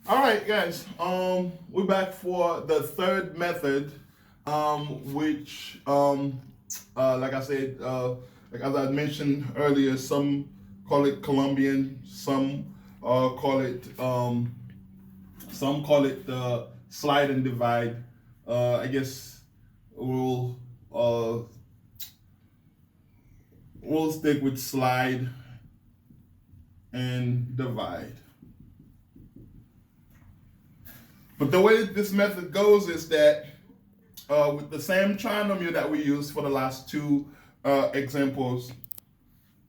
All right, guys. We're back for the third method, which, like I said, like as I mentioned earlier, some call it Colombian, call it, some call it slide and divide. I guess we'll uh, we'll stick with slide and divide. But the way this method goes is that with the same trinomial that we used for the last two examples,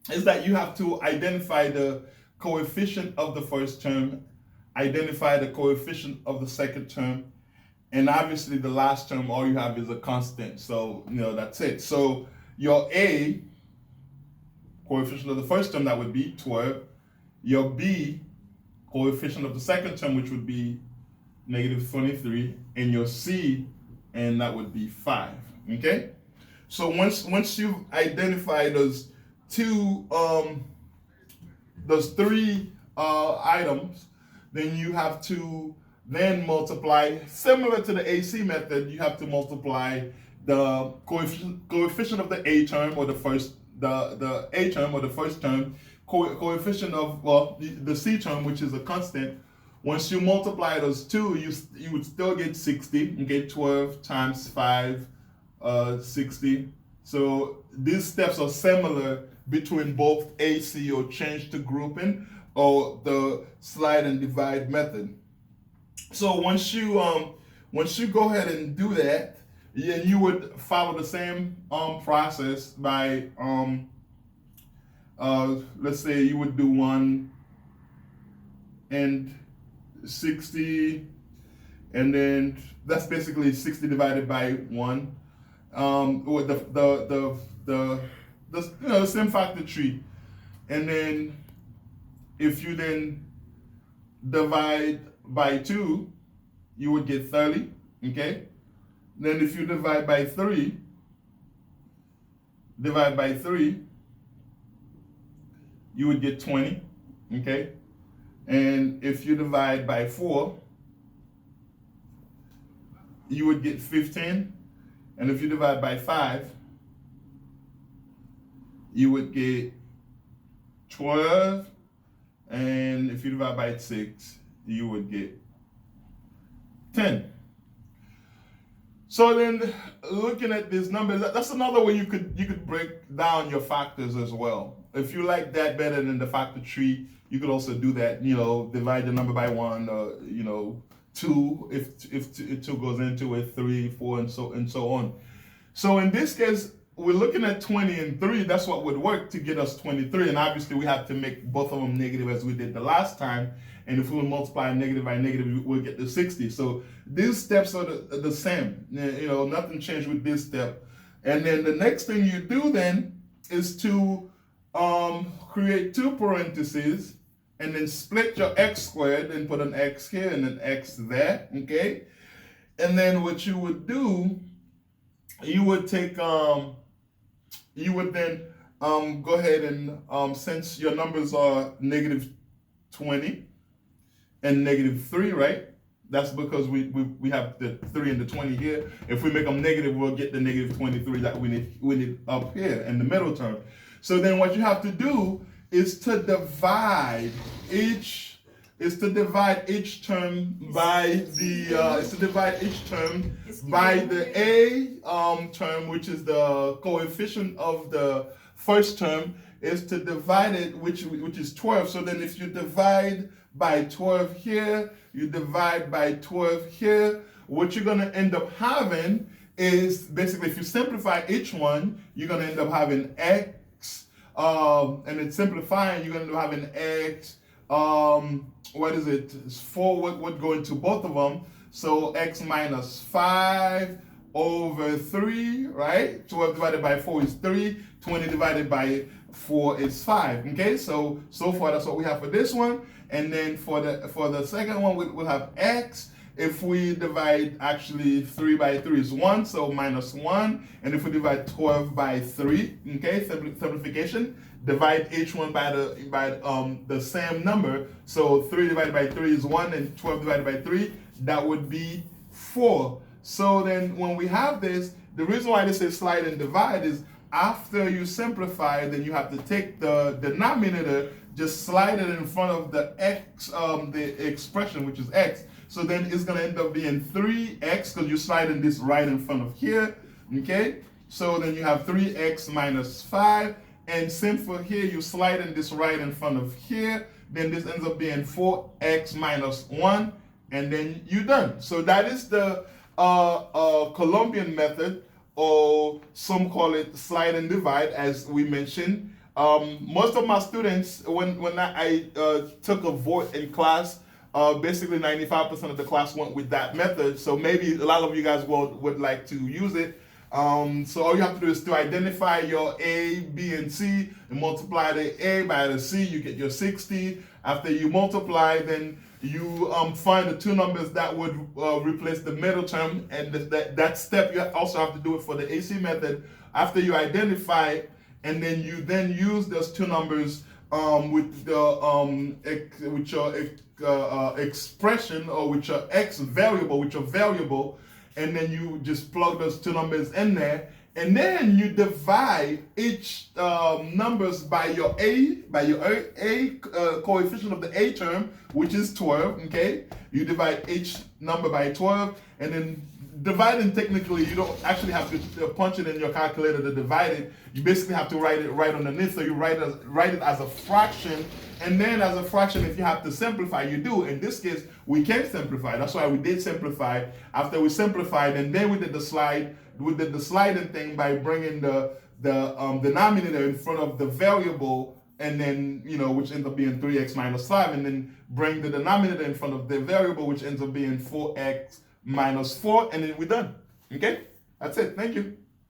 is that you have to identify the coefficient of the first term, identify the coefficient of the second term, and obviously the last term, all you have is a constant. So, that's it. So your A, coefficient of the first term, that would be 12. Your B, coefficient of the second term, which would be negative 23, and your C, and that would be 5. Okay? So once you identify those three items, then you have to then multiply, similar to the AC method. You have to multiply the coefficient of the A term, or the A term, or the first term, coefficient of, well, the C term, which is a constant. Once you multiply those two, you would still get 60. You get 12 times 5, 60. So these steps are similar between both AC, or change to grouping, or the slide and divide method. So once you go ahead and do that, yeah, you would follow the same process by let's say you would do 1 and 60, and then that's basically 60 divided by 1. With the same factor tree, and then if you then divide by 2, you would get 30. Okay. Then if you divide by 3, you would get 20. Okay. And if you divide by 4, you would get 15. And if you divide by 5, you would get 12. And if you divide by 6, you would get 10. So then, looking at these numbers, that's another way you could break down your factors as well. If you like that better than the factor tree, you could also do that. Divide the number by 1, or 2 if 2 goes into it, 3, 4, and so on. So in this case, we're looking at 20 and 3. That's what would work to get us 23. And obviously, we have to make both of them negative as we did the last time. And if we multiply negative by negative, we'll get the 60. So these steps are the same. Nothing changed with this step. And then the next thing you do then is to create two parentheses, and then split your x squared and put an x here and an x there. Okay. And then what you would do, you would take you would then go ahead and since your numbers are negative 20 and negative 3, right? That's because we have the 3 and the 20 here. If we make them negative, we'll get the negative 23 that we need up here in the middle term. So then what you have to do is to divide each term by the A term, which is the coefficient of the first term, is to divide it, which is 12. So then if you divide by 12 here, you divide by 12 here, what you're going to end up having is, basically, if you simplify each one, you're going to end up having x, and it's simplifying, you're going to end up having x, what is it? It's 4 would go into both of them. So x minus 5 over 3, right? 12 divided by 4 is 3. 20 divided by 4 is 5. Okay, so far that's what we have for this one. And then for the second one, we'll have x. If we divide, actually 3 by 3 is 1, so minus 1. And if we divide 12 by 3, okay, simplification, divide each one by the same number. So 3 divided by 3 is 1, and 12 divided by 3, that would be 4. So then when we have this, the reason why this is slide and divide is after you simplify, then you have to take the denominator, just slide it in front of the x, the expression, which is x. So then it's going to end up being 3x, because you're sliding this right in front of here. Okay? So then you have 3x minus 5. And same for here, you sliding this right in front of here. Then this ends up being 4x minus 1. And then you're done. So that is the Colombian method, or some call it slide and divide, as we mentioned. Most of my students, when I took a vote in class, basically 95% of the class went with that method. So maybe a lot of you guys would like to use it. So all you have to do is to identify your A, B, and C, and multiply the A by the C, you get your 60. After you multiply, then you find the two numbers that would replace the middle term, and that step you also have to do it for the AC method. After you identify, and then you use those two numbers with your expression, or with your x variable, with your variable, and then you just plug those two numbers in there, and then you divide each numbers by your A coefficient of the A term, which is 12. Okay, you divide each number by 12, and then dividing, technically you don't actually have to punch it in your calculator to divide it. You basically have to write it right underneath. So you write it as a fraction, and then as a fraction, if you have to simplify, you do. In this case, we can simplify. That's why we did simplify. After we simplified, and then we did the slide. We did the sliding thing by bringing the denominator in front of the variable, and then, which ends up being 3x minus 5, and then bring the denominator in front of the variable, which ends up being 4x minus 4, and then we're done. Okay? That's it. Thank you.